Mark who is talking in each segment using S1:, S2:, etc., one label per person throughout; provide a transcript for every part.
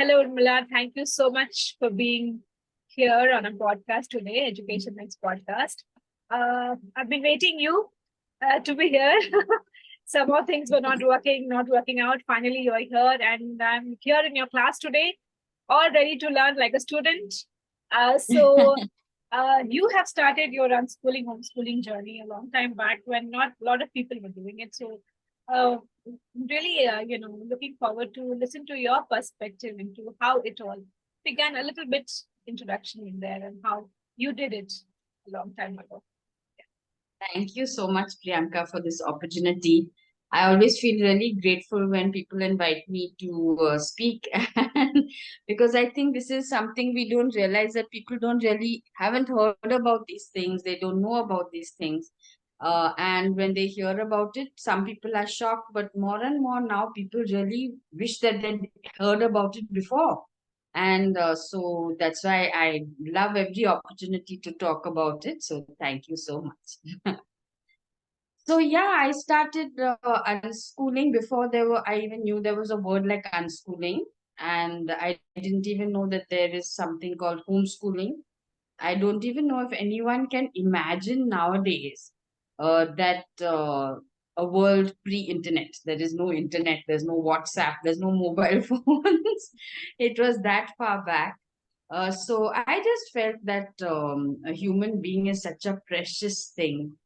S1: Hello, Urmila. Thank you so much for being here on a podcast today, Education Next podcast. I've been waiting you to be here. Some more things were not working out. Finally, you're here, and I'm here in your class today, all ready to learn like a student. You have started your unschooling, homeschooling journey a long time back when not a lot of people were doing it. Uh, really, looking forward to listen to your perspective into how it all began. A little bit introduction in there and how you did it a long time ago.
S2: Thank you so much, Priyanka, for this opportunity. I always feel really grateful when people invite me to speak, and because I think this is something we don't realize that people don't really haven't heard about these things. They don't know about these things, and when they hear about it, some people are shocked. But more and more now, people really wish that they heard about it before, and so that's why I love every opportunity to talk about it. So thank you so much. So yeah, I started unschooling before I even knew there was a word like unschooling, and I didn't even know that there is something called homeschooling. I don't even know if anyone can imagine nowadays that a world pre-internet. There is no internet, there's no WhatsApp, there's no mobile phones. It was that far back. So I just felt that a human being is such a precious thing,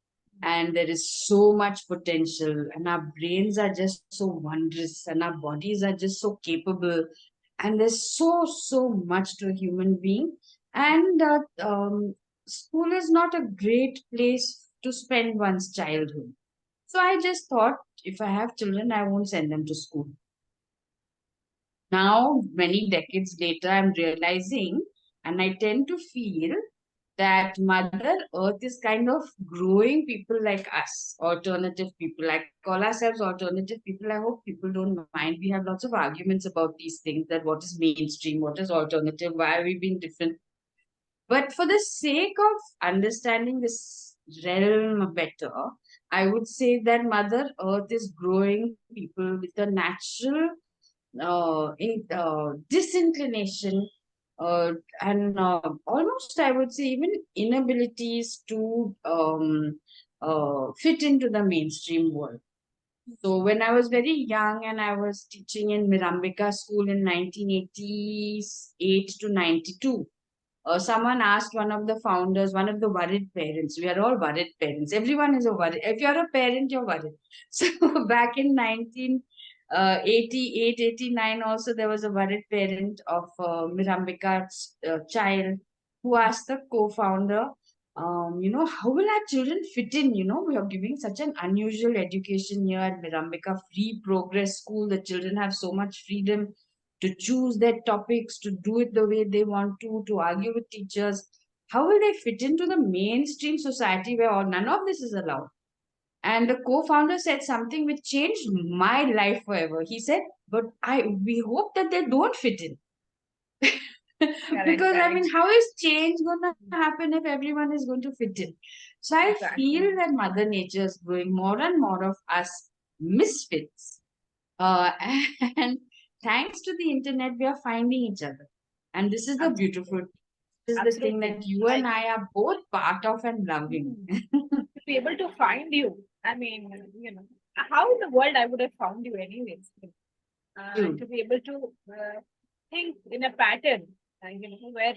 S2: and there is so much potential, and our brains are just so wondrous, and our bodies are just so capable, and there's so much to a human being. And school is not a great place to spend one's childhood. So I just thought, if I have children, I won't send them to school. Now, many decades later, I'm realizing, and I tend to feel that Mother Earth is kind of growing people like us, alternative people. I call ourselves alternative people. I hope people don't mind. We have lots of arguments about these things, that what is mainstream, what is alternative, why are we being different. But for the sake of understanding this realm better, I would say that Mother Earth is growing people with a natural disinclination, uh, and almost I would say even inabilities to fit into the mainstream world. So when I was very young and I was teaching in Mirambika school in 1988 to 92, someone asked one of the founders, one of the worried parents. We are all worried parents. Everyone is a worried. If you're a parent, you're worried. So back in 1988, 89, also there was a worried parent of Mirambika's child who asked the co-founder, how will our children fit in? We are giving such an unusual education here at Mirambika, free progress school. The children have so much freedom to choose their topics, to do it the way they want to argue with teachers. How will they fit into the mainstream society where none of this is allowed? And the co-founder said something which changed my life forever. He said, "But we hope that they don't fit in."
S1: Correct,
S2: Because I mean,
S1: correct.
S2: how is change going to happen if everyone is going to fit in? So I feel
S1: Exactly.
S2: that Mother Nature is growing more and more of us misfits, uh, and thanks to the internet, we are finding each other. And this is the
S1: Absolutely.
S2: beautiful, this is the thing
S1: Absolutely.
S2: that you and
S1: Like,
S2: I are both part of and loving.
S1: hmm, to be able to find you. I mean, how in the world I would have found you anyways?
S2: True.
S1: To be able to think in a pattern, where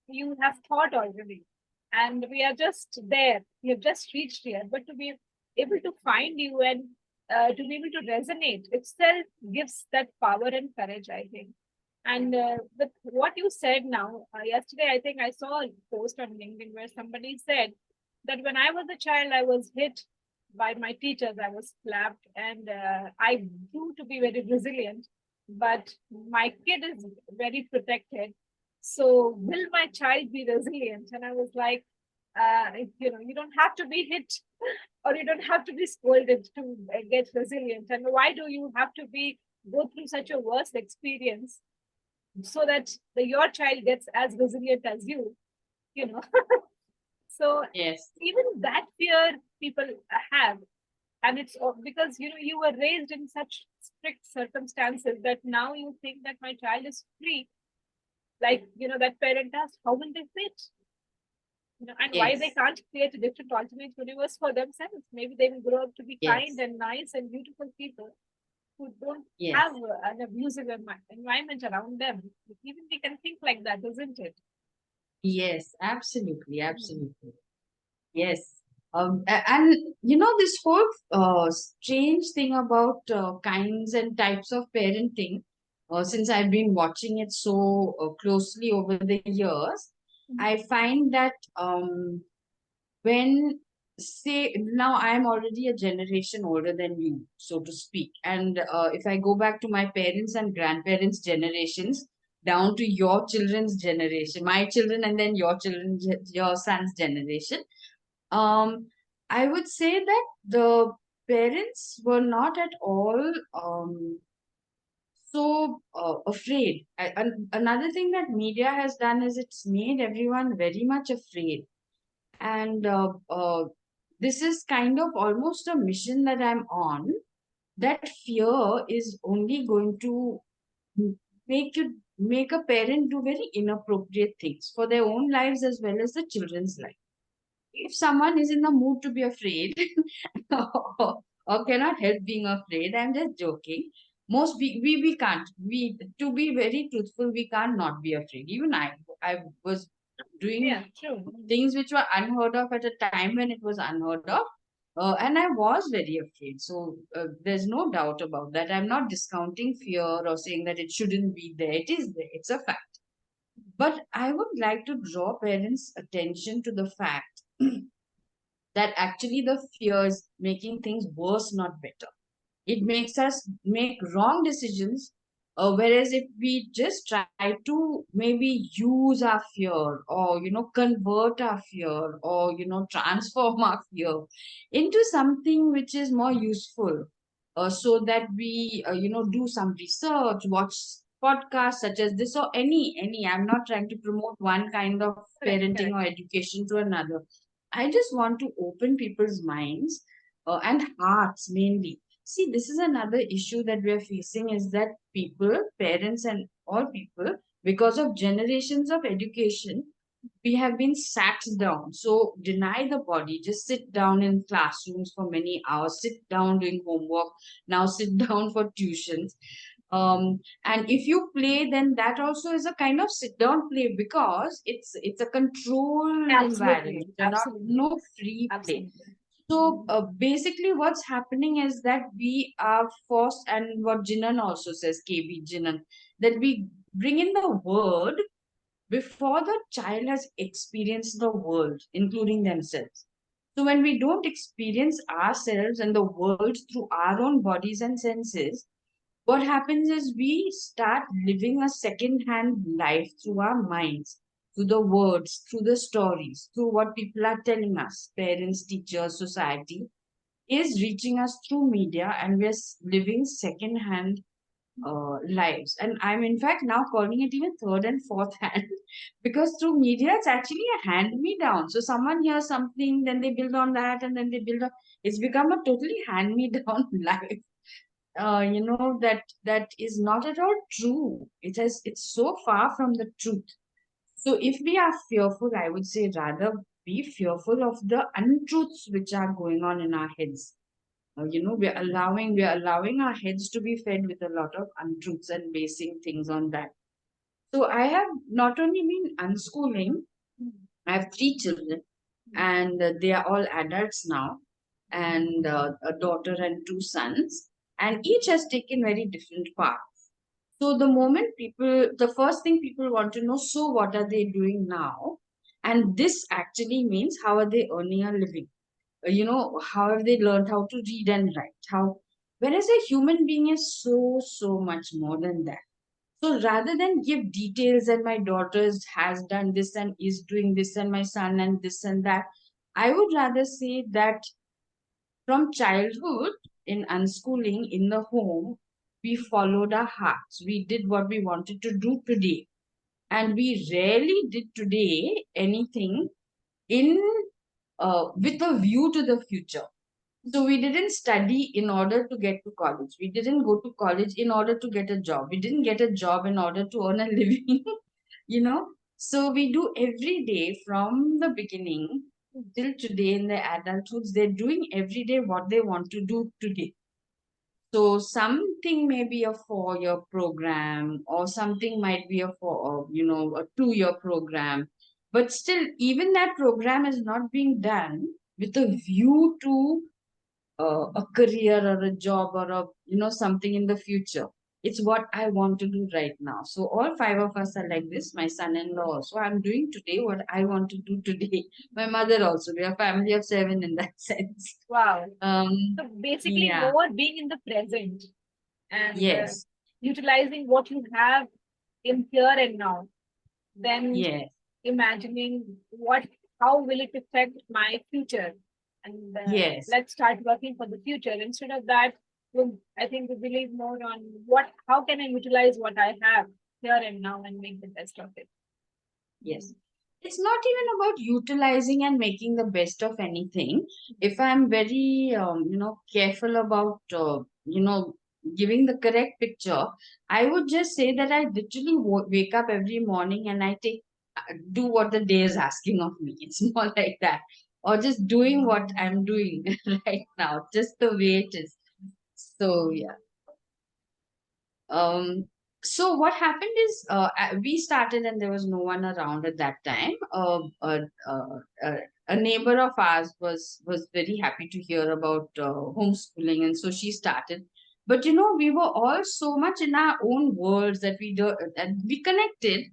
S1: you have thought already, and we are just there. We have just reached here, but to be able to find you and to be able to resonate itself gives that power and courage, I think. And with what you said now, yesterday, I think I saw a post on LinkedIn where somebody said that when I was a child, I was hit by my teachers, I was slapped, and I grew to be very resilient. But my kid is very protected. So, will my child be resilient? And I was like, you don't have to be hit or you don't have to be scolded to get resilient. And why do you have to go through such a worst experience so that your child gets as resilient as you know so
S2: Yes.
S1: even that fear people have, and it's because you were raised in strict circumstances that now you think that my child is free, like that parent asked, how will they fit? And why they
S2: Yes.
S1: can't create a different alternate universe for themselves. Maybe they will grow up to be kind
S2: Yes.
S1: and nice and beautiful people who don't
S2: Yes.
S1: have an abusive environment around them. Even they can think like that, isn't it?
S2: Yes. Absolutely.
S1: Mhm.
S2: Absolutely. Yes. And this whole strange thing about kinds and types of parenting, since I've been watching it so closely over the years, I
S1: Mhm.
S2: find that when, say, now I'm already a generation older than you, so to speak, and if I go back to my parents and grandparents' generations, down to your children's generation, my children, and then your children, your son's generation, um, I would say that the parents were not at all so afraid. Another thing that media has done is it's made everyone very much afraid. And this is kind of almost a mission that I'm on, that fear is only going to make a parent do very inappropriate things for their own lives as well as the children's life. If someone is in the mood to be afraid or cannot help being afraid, I'm just joking. Most we can't. We, to be very truthful, we can't not be afraid. Even I was doing
S1: Yeah, true.
S2: things which were unheard of at a time when it was unheard of. And I was very afraid. So there's no doubt about that. I'm not discounting fear or saying that it shouldn't be there. It is there. It's a fact. But I would like to draw parents' attention to the fact that actually the fear is making things worse, not better. It makes us make wrong decisions. Whereas if we just try to maybe use our fear, or convert our fear, or transform our fear into something which is more useful, so that we do some research, watch podcasts such as this, or any I'm not trying to promote one kind of
S1: Correct,
S2: parenting or
S1: correct.
S2: education to another. I just want to open people's minds and hearts mainly. See, this is another issue that we are facing, is that people, parents, and all people, because of generations of education, we have been sat down. So deny the body, just sit down in classrooms for many hours, sit down doing homework, now sit down for tuitions. And if you play, then that also is a kind of sit down play, because it's a controlled
S1: Absolutely,
S2: environment and not
S1: absolutely,
S2: no free play.
S1: absolutely.
S2: So basically, what's happening is that we are forced, and what Jinan also says, KB Jinan, that we bring in the word before the child has experienced the world, including themselves. So when we don't experience ourselves and the world through our own bodies and senses, what happens is we start living a second-hand life through our minds, through the words, through the stories, through what people are telling us, parents, teachers, society is reaching us through media, and we're living second-hand lives. And I'm in fact now calling it even third and fourth hand because through media it's actually a hand me down. So someone hears something, then they build on that, and then they build on. It's become a totally hand me down life. That is not at all true. It's so far from the truth. So if we are fearful, I would say rather be fearful of the untruths which are going on in our heads. We're allowing our heads to be fed with a lot of untruths and basing things on that. So I have not only been unschooling,
S1: Mhm.
S2: I have three children, and they are all adults now, and a daughter and two sons, and each has taken very different paths. So the first thing people want to know, so what are they doing now? And this actually means, how are they earning a living? How have they learned how to read and write? Whereas a human being is so much more than that. So rather than give details, and my daughter's has done this and is doing this, and my son and this and that, I would rather say that from childhood, in unschooling, in the home, we followed our hearts. We did what we wanted to do today. And we rarely did today anything in with a view to the future. So we didn't study in order to get to college. We didn't go to college in order to get a job. We didn't get a job in order to earn a living, you know. So we do every day from the beginning till today in their adulthoods. They're doing every day what they want to do today. So something may be a 4-year program, or something might be a 2-year program. But still, even that program is not being done with a view to a career or a job or something in the future. It's what I want to do right now. So all 5 of us are like this. My son-in-law also. I'm doing today what I want to do today. My mother also. We are a family of 7 in that sense.
S1: Wow.
S2: Um,
S1: So basically,
S2: yeah.
S1: more being in the present and
S2: Yes.
S1: utilizing what you have in here and now, then
S2: Yes.
S1: imagining what, how will it affect my future, and
S2: Yes.
S1: let's start working for the future. Instead of that, I think we believe more on what, how can I utilize what I have here and now and make the best of it.
S2: Yes. It's not even about utilizing and making the best of anything. If I'm very, careful about, giving the correct picture, I would just say that I literally wake up every morning and do what the day is asking of me. It's more like that. Or just doing what I'm doing right now, just the way it is. So, yeah. Um, so what happened is we started and there was no one around at that time. A neighbor of ours was very happy to hear about homeschooling, and so she started. But we were all so much in our own worlds that we connected,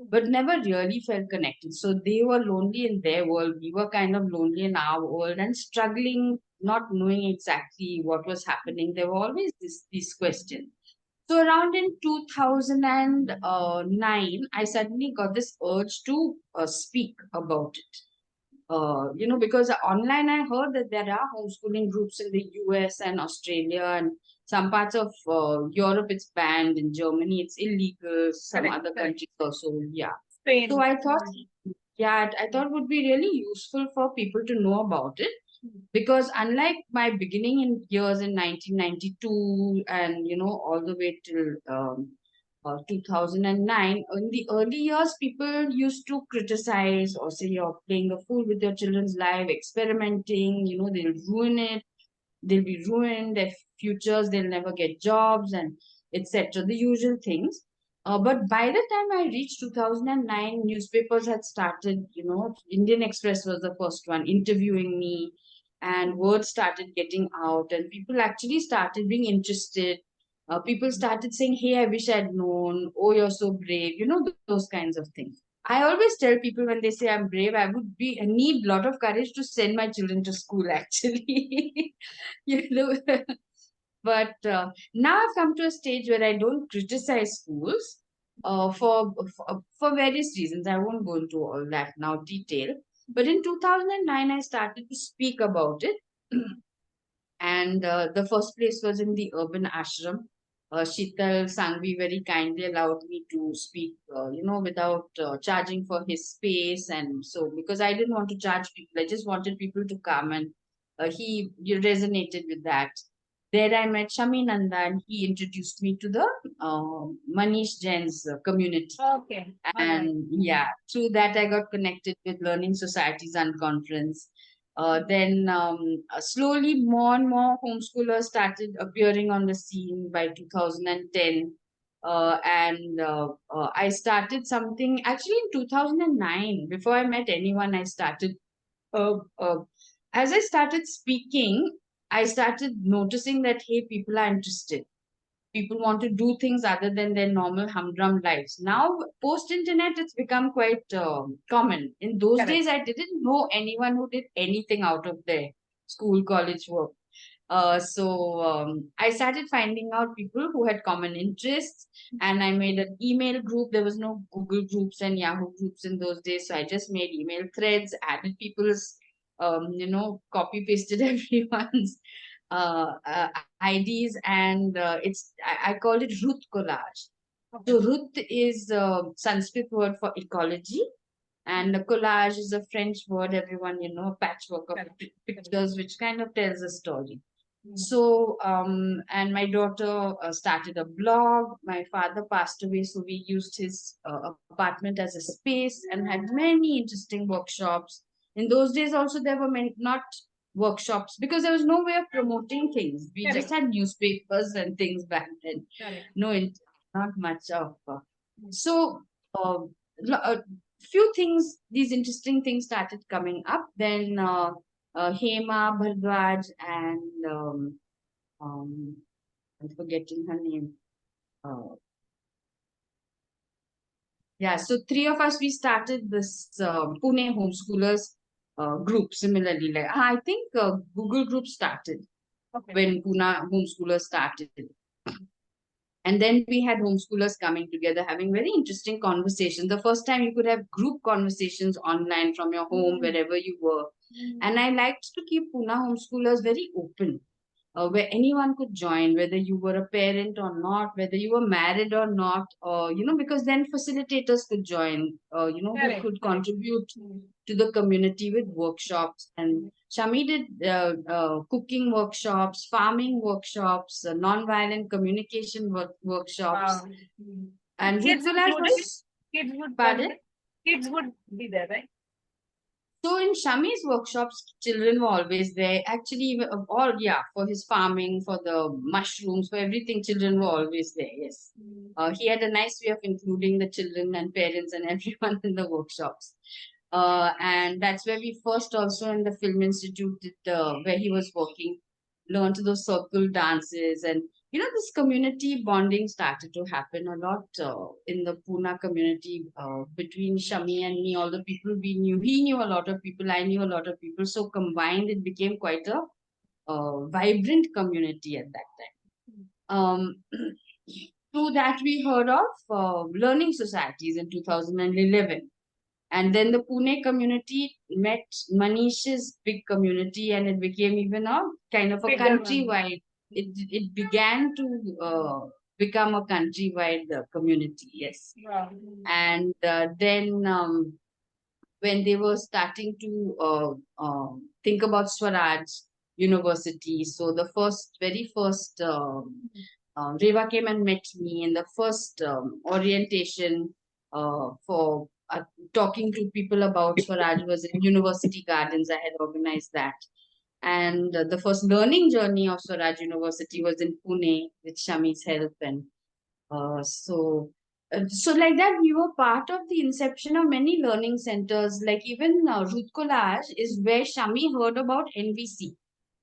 S2: but never really felt connected. So they were lonely in their world. We were kind of lonely in our world and struggling, not knowing exactly what was happening. There were always these questions. So around in 2009, I suddenly got this urge to speak about it. Because online I heard that there are homeschooling groups in the US and Australia, and some parts of Europe it's banned. In Germany it's illegal. Some
S1: Correct,
S2: other
S1: correct.
S2: countries also, yeah. So
S1: Spain.
S2: I thought, yeah, I thought would be really useful for people to know about it, because unlike my beginning in years in 1992 and all the way till 2009, in the early years people used to criticize or say you're playing a fool with your children's life, experimenting, they'll be ruined, their futures, they'll never get jobs, and etc. The usual things. But by the time I reached 2009, newspapers had started, Indian Express was the first one interviewing me, and words started getting out, and people actually started being interested. People started saying, "Hey, I wish I'd known. Oh, you're so brave." Those kinds of things. I always tell people when they say I'm brave, I need a lot of courage to send my children to school, actually. you know but now I've come to a stage where I don't criticize schools for various reasons. I won't go into all that now detail, but in 2009 I started to speak about it. And the first place was in the urban ashram. Shital Sangvi very kindly allowed me to speak, without charging for his space. And so, because I didn't want to charge people, I just wanted people to come, and he resonated with that. There I met Shami Nanda, and he introduced me to the Manish Jain's community.
S1: Okay, all right.
S2: And yeah, through that I got connected with Learning Societies and Conference. Then slowly more and more homeschoolers started appearing on the scene by 2010. And I started something actually in 2009. Before I met anyone, I started. Uh, uh, as I started speaking, I started noticing that, hey, people are interested. People want to do things other than their normal humdrum lives. Now, post internet, it's become quite common. In those
S1: Correct.
S2: days, I didn't know anyone who did anything out of their school, college work. So I started finding out people who had common interests, and I made an email group. There was no Google groups and Yahoo groups in those days, so I just made email threads, added people's, copy pasted everyone's IDs, and I called it Ruth collage.
S1: Okay.
S2: So Ruth is Sanskrit word for ecology, And a collage is a French word, everyone, a patchwork of
S1: Correct. Correct.
S2: pictures which kind of tells a story.
S1: Mm.
S2: So, and my daughter started a blog. My father passed away, so we used his apartment as a space and had many interesting workshops. In those days, also, there were many, not workshops, because there was no way of promoting things. We just
S1: Correct.
S2: had newspapers and things back then.
S1: Correct.
S2: No, not much of.
S1: Mm.
S2: So, few things, these interesting things started coming up. Then Hema Bhardwaj and um, I'm forgetting her name. Uh, yeah, so three of us, we started this Pune homeschoolers group. Similarly, like I think Google group started
S1: Okay.
S2: when Pune homeschoolers started. And then we had homeschoolers coming together, having very interesting conversations. The first time you could have group conversations online from your home,
S1: Mm.
S2: wherever you were.
S1: Mm.
S2: And I liked to keep Pune homeschoolers very open, where anyone could join, whether you were a parent or not, whether you were married or not, because then facilitators could join, who
S1: Correct.
S2: could
S1: Correct.
S2: contribute
S1: Mm.
S2: to the community with workshops. And Shami did cooking workshops, farming workshops, non-violent communication workshops.
S1: Wow. Mm. With
S2: And Ruth
S1: kids
S2: Kulash
S1: included,
S2: was,
S1: kids would
S2: pardon?
S1: contribute. Kids would be there, right?
S2: So in Shami's workshops, children were always there. Actually, all, yeah, for his farming, for the mushrooms, for everything, children were always there. Yes,
S1: Mm.
S2: he had a nice way of including the children and parents and everyone in the workshops. And that's where we first also in the film institute did, where he was working, learned those circle dances. And this community bonding started to happen a lot in the Pune community, between Shami and me. All the people we knew, he knew a lot of people, I knew a lot of people, so combined it became quite a vibrant community at that time. Through that we heard of learning societies in 2011. And then the Pune community met Manish's big community, and it became even a kind of a
S1: Bigger one.
S2: countrywide. It began to become a countrywide community, yes.
S1: Wow. Mm.
S2: And then when they were starting to think about Swaraj University, so the very first Reva came and met me in the first orientation for talking to people about Swaraj was in University Gardens. I had organized that. And the first learning journey of Swaraj University was in Pune with Shami's help. And so like that, we were part of the inception of many learning centers. Like even Ruth Collage is where Shami heard about NVC.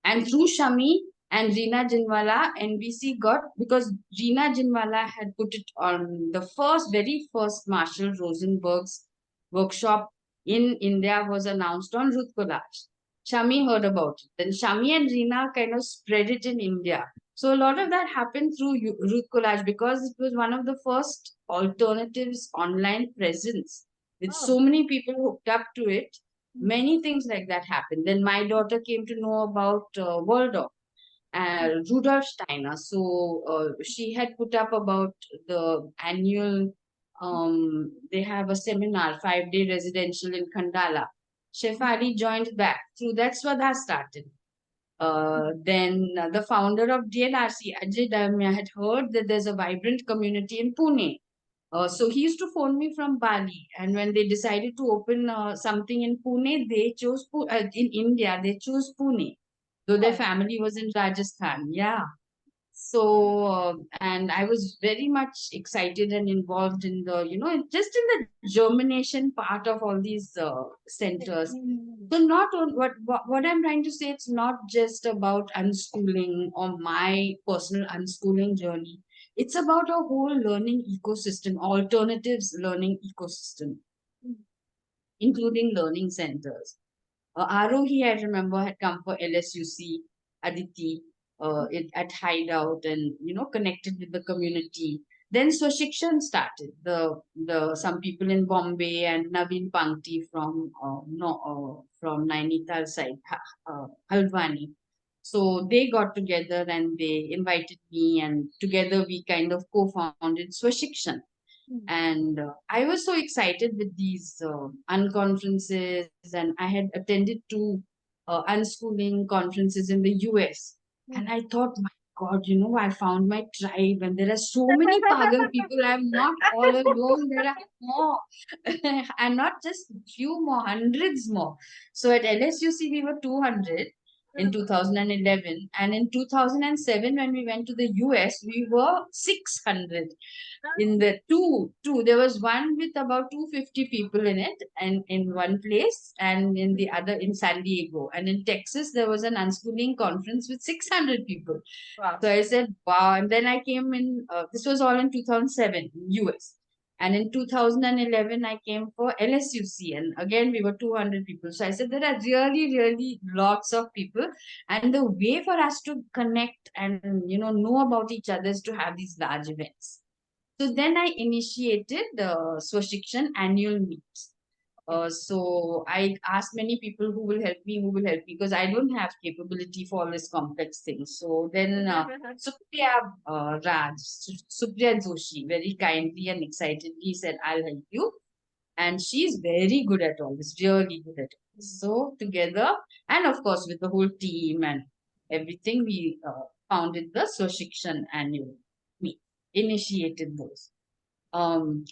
S2: And through Shami and Reena Jinwala, NBC got, because Reena Jinwala had put it on the very first Marshall Rosenberg's workshop in India was announced on Ruth Collage. Shami heard about it. Then Shami and Reena kind of spread it in India. So a lot of that happened through Ruth Collage because it was one of the first alternatives online presence with
S1: Oh.
S2: so many people hooked up to it. Many things like that happened. Then my daughter came to know about Waldorf and Rudolf Steiner. So she had put up about the annual, they have a seminar, 5-day residential in Khandala. Chef Ali joined that. Through that's what that started. Then the founder of DLRC, Ajay Damya, had heard that there's a vibrant community in Pune. So he used to phone me from Bali, and when they decided to open something in Pune, they chose in India. They chose Pune, though their
S1: Oh.
S2: family was in Rajasthan. Yeah. So and I was very much excited and involved in the, just in the germination part of all these centers.
S1: Mm.
S2: So not on what I'm trying to say, it's not just about unschooling or my personal unschooling journey. It's about a whole learning ecosystem, alternatives learning ecosystem, including learning centers. Arohi, I remember, had come for LSUC, Aditi, at Hideout, and connected with the community. Then Swashikshan started. The some people in Bombay and Naveen Pankti from no from Nainital side, Haldwani. So they got together and they invited me, and together we kind of co-founded Swashikshan.
S1: Mm.
S2: And I was so excited with these unconferences, and I had attended two unschooling conferences in the US. And
S1: Mm.
S2: I thought, my God, I found my tribe, and there are so many pagal people. I'm not all alone. There are more, and not just few more, hundreds more. So at LSUC, we were 200 in 2011, and in 2007, when we went to the US, we were 600 in the two there was one with about 250 people in it, and in one place, and in the other in San Diego, and in Texas there was an unschooling conference with 600 people.
S1: Wow.
S2: So I said, wow. And then I came in, this was all in 2007 in US. And in 2011, I came for LSUC, and again we were 200 people. So I said, there are really, really lots of people, and the way for us to connect and know about each other is to have these large events. So then I initiated the Swashikshan annual meets. So I asked many people who will help me, because I don't have capability for all these complex things. So then Supriya Supriya Joshi very kindly and excitedly said, I'll help you. And she's very good at all this, really good at all this. So together, and of course with the whole team and everything, we founded the Swashikshan annual meet, initiated those. And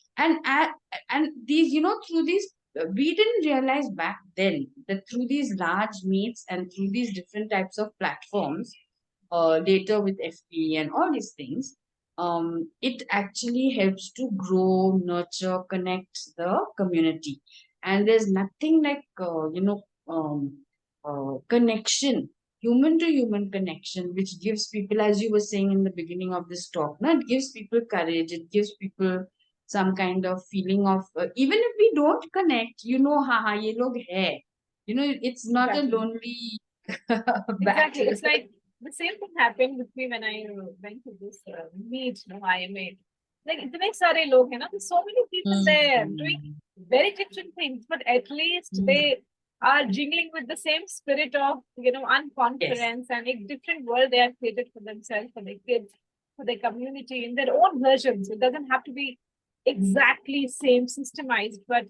S2: these, through these, we didn't realize back then that through these large meets and through these different types of platforms, later with FP and all these things, it actually helps to grow, nurture, connect the community. And there's nothing like, connection, human to human connection, which gives people, as you were saying in the beginning of this talk, no, it gives people courage, it gives people some kind of feeling of, even if we don't connect, ha, ye log hai. It's not a
S1: Exactly.
S2: lonely
S1: Exactly.
S2: battle.
S1: It's like the same thing happened with me when I went to this meet, IMA. Like इतने सारे लोग हैं ना, there's so many people there doing
S2: Mm.
S1: very different things, but at least
S2: Mm.
S1: they are jingling with the same spirit of
S2: Yes.
S1: unconfidence, and a different world they have created for themselves, for their kids, for their community in their own versions. It doesn't have to be exactly same systemized, but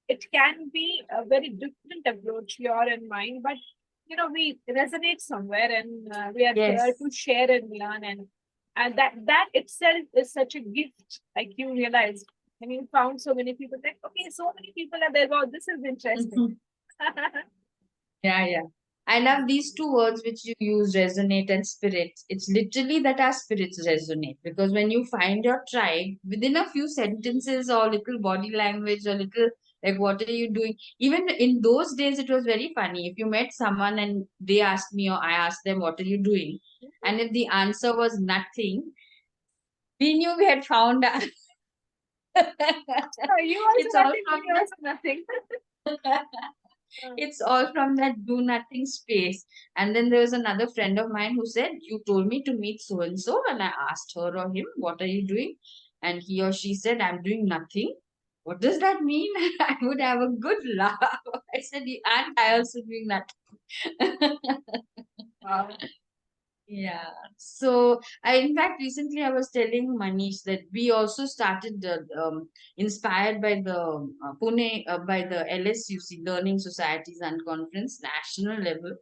S1: it can be a very different approach, your and mine. But we resonate somewhere, and we are here
S2: Yes.
S1: to share and learn, and that itself is such a gift. Like you realized when you found so many people, like, okay, so many people are there. Wow, this is interesting.
S2: Mhm. Yeah, yeah. I love these two words which you use, resonate and spirit. It's literally that our spirits resonate, because when you find your tribe within a few sentences or little body language or little, like, what are you doing? Even in those days, it was very funny. If you met someone and they asked me or I asked them, what are you doing? And if the answer was nothing, we knew we had found out.
S1: You also
S2: It's all
S1: nothing,
S2: from
S1: me also nothing.
S2: that. It's all from that do nothing space. And then there was another friend of mine who said, you told me to meet so and so. And I asked her or him, what are you doing? And he or she said, I'm doing nothing. What does that mean? I would have a good laugh. I said, and I also doing nothing.
S1: Wow.
S2: Yeah. So in fact, recently I was telling Manish that we also started, inspired by the Pune, by the LSUC, Learning Societies and Conference, national level,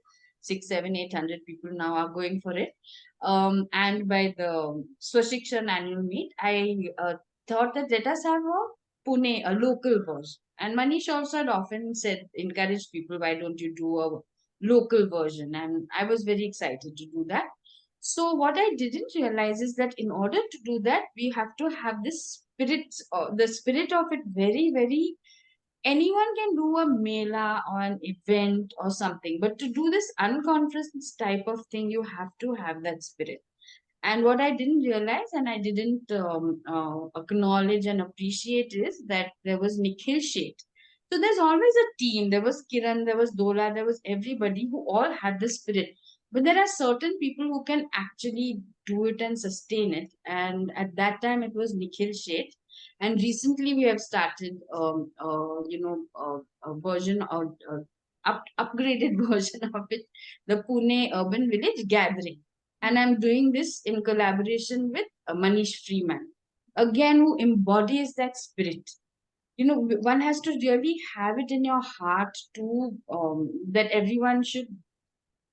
S2: 800 people now are going for it. And by the Swashikshan annual meet, I thought that let us have a Pune, a local version. And Manish also had often said, encourage people, why don't you do a local version? And I was very excited to do that. So what I didn't realize is that in order to do that, we have to have this spirit, the spirit of it very, very. Anyone can do a mela or an event or something, but to do this unconference type of thing, you have to have that spirit. And what I didn't realize and I didn't acknowledge and appreciate is that there was Nikhil Sheth. So there's always a team. There was Kiran, there was Dola, there was everybody who all had the spirit. But there are certain people who can actually do it and sustain it. And at that time, it was Nikhil Sheth. And recently, we have started, a version or upgraded version of it, the Pune Urban Village Gathering, and I'm doing this in collaboration with Manish Freeman. again, who embodies that spirit. One has to really have it in your heart to that everyone should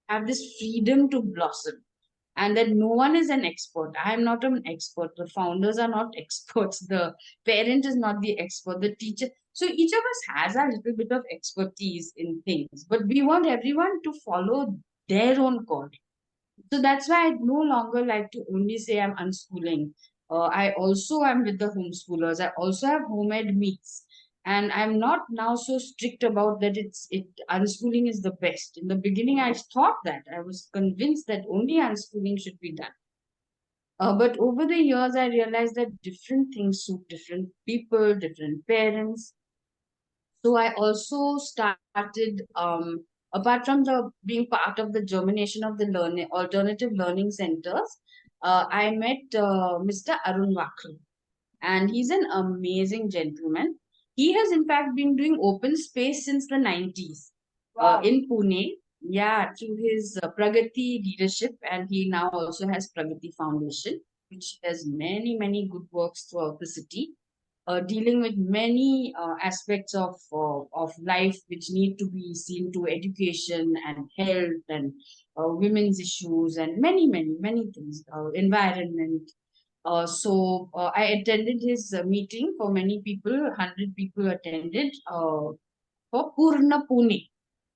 S2: have this freedom to blossom, and that no one is an expert. I am not an expert. The founders are not experts. The parent is not the expert. The teacher. So each of us has a little bit of expertise in things, but we want everyone to follow their own code. So that's why I no longer like to only say I'm unschooling. I also am with the homeschoolers. I also have homemade meets. And I'm not now so strict about that unschooling is the best. In the beginning, I thought that. I was convinced that only unschooling should be done. But over the years, I realized that different things suit different people, different parents. So I also started, apart from the being part of the germination of the learning alternative learning centers, I met Mr. Arun Wakru, and he's an amazing gentleman. He has in fact been doing open space since the 90s
S1: Wow.
S2: in Pune. Yeah, through his Pragati leadership, and he now also has Pragati Foundation, which has many good works throughout the city, dealing with many aspects of life which need to be seen to education and health and women's issues and many things, environment. I attended his meeting for many people. 100 people attended for Purna Pune.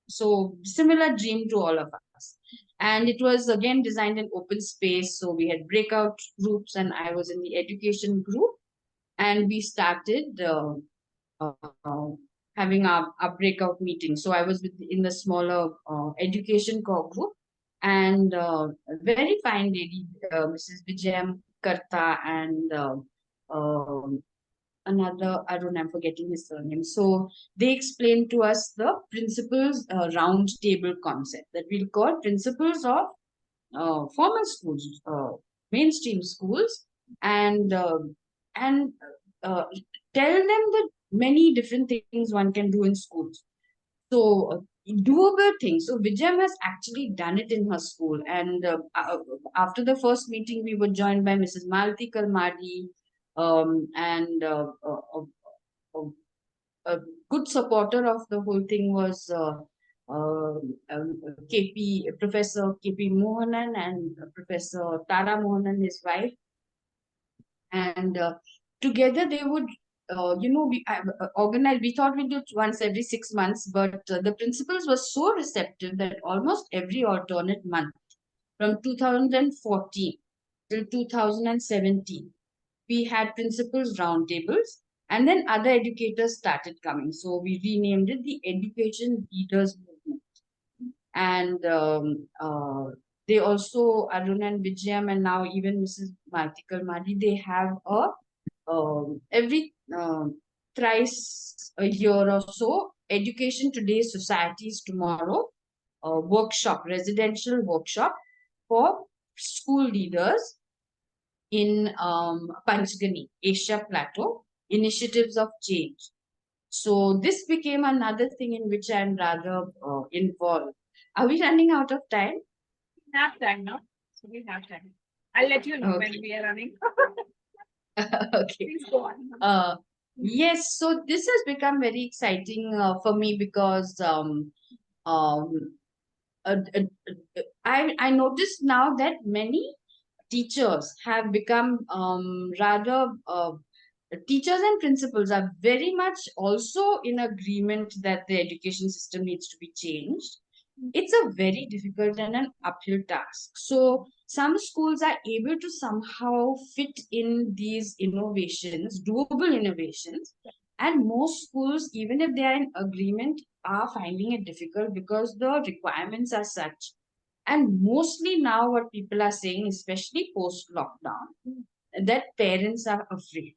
S2: So similar dream to all of us. And it was again designed in open space. So we had breakout groups, and I was in the education group, and we started uh, having our breakout meeting. So I was in the smaller education core group, and a very fine lady, Mrs. Vijayam Karta, and another, I don't know, I'm forgetting his surname. So they explained to us the principles round table concept that we'll call principles of formal schools, mainstream schools, and and uh, tell them the many different things one can do in schools. So doable things. So Vijayam has actually done it in her school, and after the first meeting, we were joined by Mrs. Malti Kalmadi, and a good supporter of the whole thing was KP Professor KP Mohanan and Professor Tara Mohanan, his wife, and together they would. We organize. We thought we'd do it once every 6 months, but the principals were so receptive that almost every alternate month from 2014 till 2017, we had principals roundtables, and then other educators started coming. So we renamed it the Education Leaders Movement. And they also, Arun and Vijayam, and now even Mrs. Martikal Madi, they have a every thrice a year or so, Education Today, Societies Tomorrow workshop, residential workshop for school leaders in Panchgani, Asia Plateau, initiatives of change. So this became another thing in which I'm rather involved. Are we running out of time?
S1: We have time now. So we have time. I'll let you know when
S2: Okay.
S1: we are running.
S2: Okay.
S1: Please go on.
S2: Yes, so this has become very exciting for me because um, I noticed now that many teachers have become rather teachers and principals are very much also in agreement that the education system needs to be changed. It's a very difficult and an uphill task. So some schools are able to somehow fit in these innovations, doable innovations, and most schools, even if they are in agreement, are finding it difficult because the requirements are such. And mostly now, what people are saying, especially post lockdown, that parents are afraid.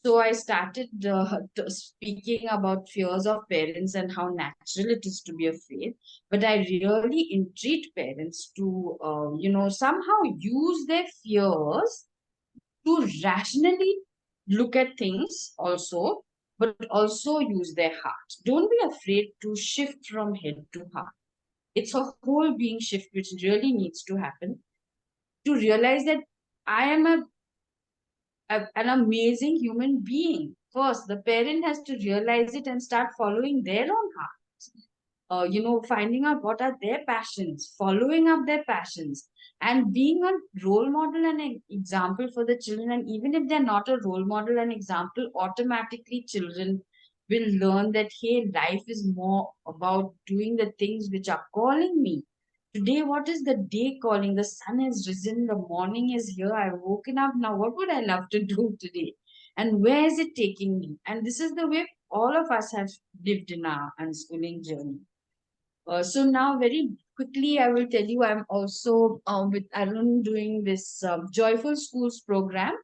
S2: So I started speaking about fears of parents and how natural it is to be afraid. But I really entreat parents to, somehow use their fears to rationally look at things also, but also use their heart. Don't be afraid to shift from head to heart. It's a whole being shift which really needs to happen to realize that I am a an amazing human being. First, the parent has to realize it and start following their own heart. Finding out what are their passions, following up their passions, and being a role model and an example for the children. And even if they're not a role model and example, automatically children will learn that, hey, life is more about doing the things which are calling me. Today, what is the day calling? The sun has risen, the morning is here, I've woken up. Now, what would I love to do today? And where is it taking me? And this is the way all of us have lived in our unschooling journey. So now, very quickly, I will tell you, I'm also with Arun doing this Joyful Schools program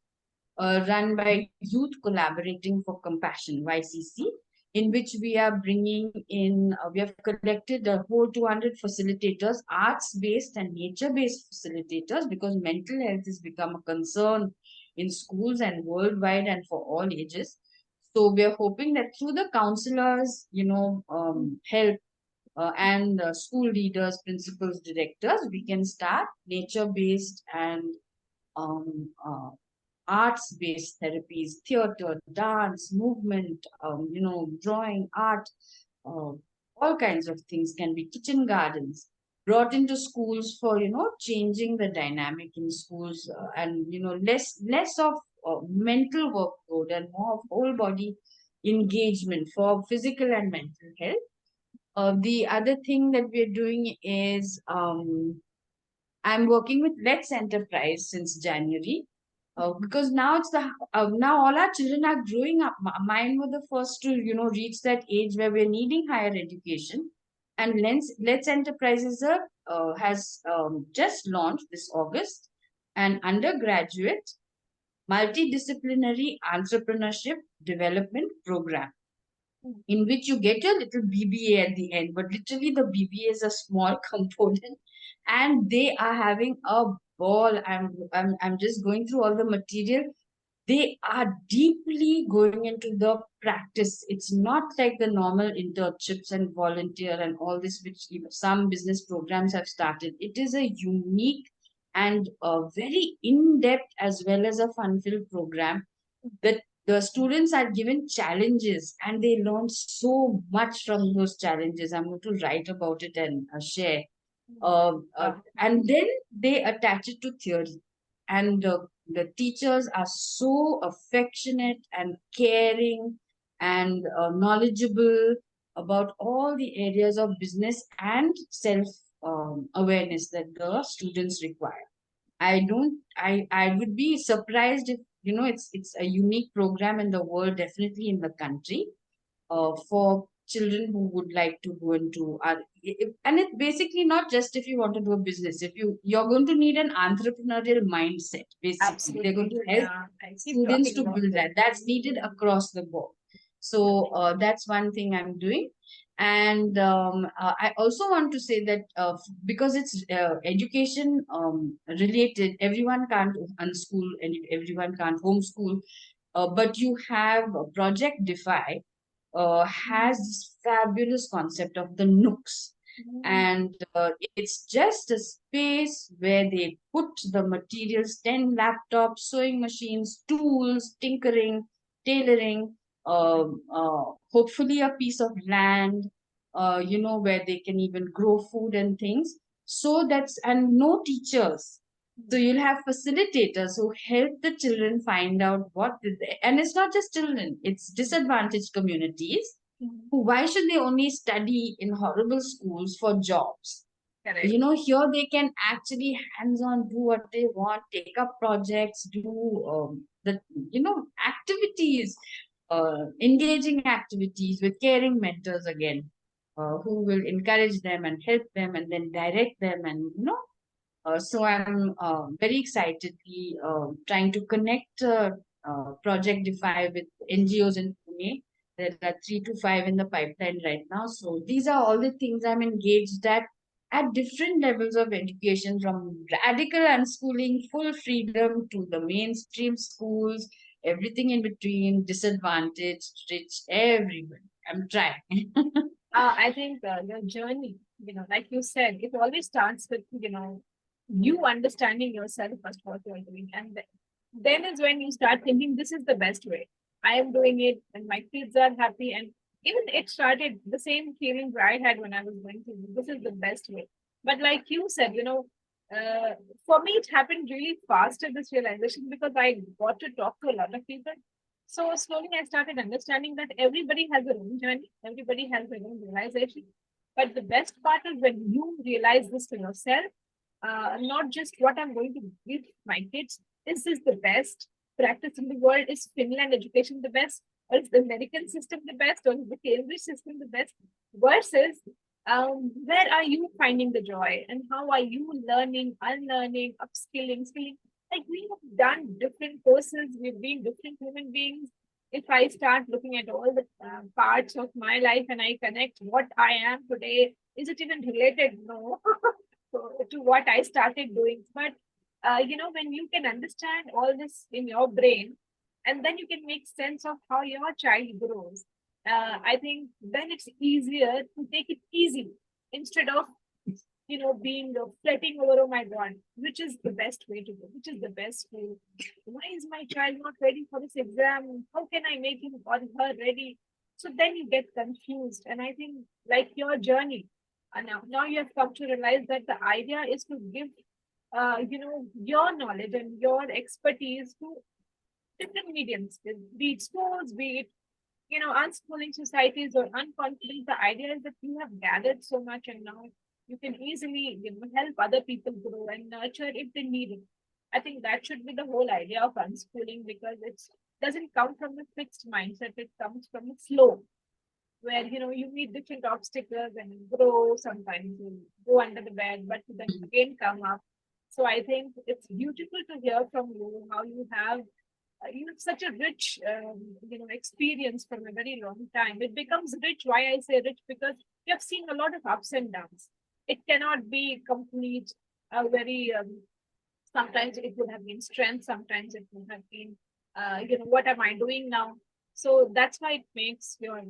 S2: run by Youth Collaborating for Compassion, YCC, in which we are bringing in, we have collected a whole 200 facilitators, arts-based and nature-based facilitators, because mental health has become a concern in schools and worldwide and for all ages. So we are hoping that through the counselors, help and school leaders, principals, directors, we can start nature-based and um, uh, arts-based therapies, theater, dance, movement, drawing, art, uh, all kinds of things can be kitchen gardens brought into schools for, changing the dynamic in schools and, less of mental workload and more of whole body engagement for physical and mental health. The other thing that we're doing is I'm working with Let's Enterprise since January because now now all our children are growing up. Mine were the first to reach that age where we're needing higher education, and Let's Enterprises has just launched this August an undergraduate multidisciplinary entrepreneurship development program in which you get your little BBA at the end, but literally the BBA is a small component, and they are having a ball. I'm just going through all the material. They are deeply going into the practice. It's not like the normal internships and volunteer and all this, which some business programs have started. It is a unique and a very in-depth as well as a fun-filled program that the students are given challenges and they learn so much from those challenges. I'm going to write about it and share. And then they attach it to theory. And the teachers are so affectionate and caring and knowledgeable about all the areas of business and self awareness that the students require. I would be surprised if it's a unique program in the world, definitely in the country, for children who would like to go into and it's basically not just if you want to do a business. If you're going to need an entrepreneurial mindset, basically they're going
S1: Absolutely.
S2: to help
S1: Yeah, I keep
S2: students
S1: talking
S2: to
S1: about
S2: build
S1: it.
S2: that. That's needed across the board. So that's one thing I'm doing. And I also want to say that because it's education related, everyone can't unschool and everyone can't homeschool. But you have Project Defy has this fabulous concept of the nooks.
S1: Mm.
S2: And it's just a space where they put the materials, 10 laptops, sewing machines, tools, tinkering, tailoring, hopefully a piece of land, where they can even grow food and things. So and no teachers. So you'll have facilitators who help the children find out and it's not just children, it's disadvantaged communities
S1: Mhm.
S2: who, why should they only study in horrible schools for jobs?
S1: Correct.
S2: Here they can actually hands-on do what they want, take up projects, do activities, engaging activities with caring mentors again, who will encourage them and help them and then direct them and so I'm very excitedly trying to connect Project Defy with NGOs in Pune. There are 3 to 5 in the pipeline right now. So these are all the things I'm engaged at different levels of education, from radical unschooling, full freedom, to the mainstream schools, everything in between, disadvantaged, rich, everyone. I'm trying.
S1: I think your journey, like you said, it always starts with, you understanding yourself first, what you're doing. And then is when you start thinking this is the best way. I am doing it and my kids are happy. And even it started the same feelings I had when I was going through this is the best way. But like you said, uh, for me it happened really fast at this realization because I got to talk to a lot of people. So slowly I started understanding that everybody has their own journey, everybody has their own realization. But the best part is when you realize this to yourself, not just what I'm going to give my kids. Is this the best practice in the world? Is Finland education the best? Or is the American system the best? Or is the Cambridge system the best? Versus, where are you finding the joy? And how are you learning, unlearning, upskilling, skilling? Like we have done different courses, we've been different human beings. If I start looking at all the parts of my life and I connect what I am today, is it even related? No. To what I started doing. But when you can understand all this in your brain, and then you can make sense of how your child grows, I think then it's easier to take it easy instead of being fretting over, oh my God, which is the best way to go, which is the best way. Why is my child not ready for this exam? How can I make him or her ready? So then you get confused. And I think like your journey, and now you have come to realize that the idea is to give, your knowledge and your expertise to different mediums, be it schools, be it unschooling societies or unconfident. The idea is that you have gathered so much and now you can easily help other people grow and nurture if they need it. I think that should be the whole idea of unschooling because it doesn't come from a fixed mindset. It comes from a flow where you meet different obstacles and you grow. Sometimes you go under the bed, but then again come up. So I think it's beautiful to hear from you how you have such a rich experience from a very long time. It becomes rich. Why I say rich? Because you have seen a lot of ups and downs. It cannot be complete, very sometimes it would have been strength, sometimes it would have been what am I doing now. So that's why it makes your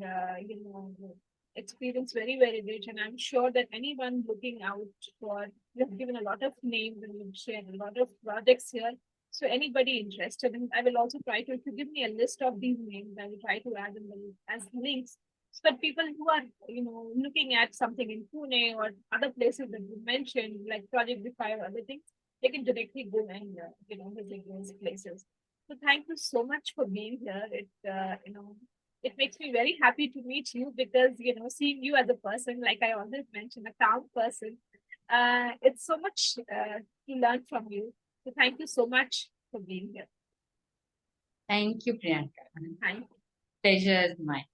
S1: experience very very rich. And I'm sure that anyone looking out for, you have given a lot of names and you've shared a lot of projects here. So anybody interested, and I will also try to, if you give me a list of these names, I will try to add them as links so that people who are looking at something in Pune or other places that you mentioned, like Project Defy or other things, they can directly go and visit those places. So thank you so much for being here. It makes me very happy to meet you because seeing you as a person, like I always mention, a calm person. It's so much to learn from you. So thank you so much for being here.
S2: Thank you, Priyanka.
S1: Thank you.
S2: Pleasure is mine.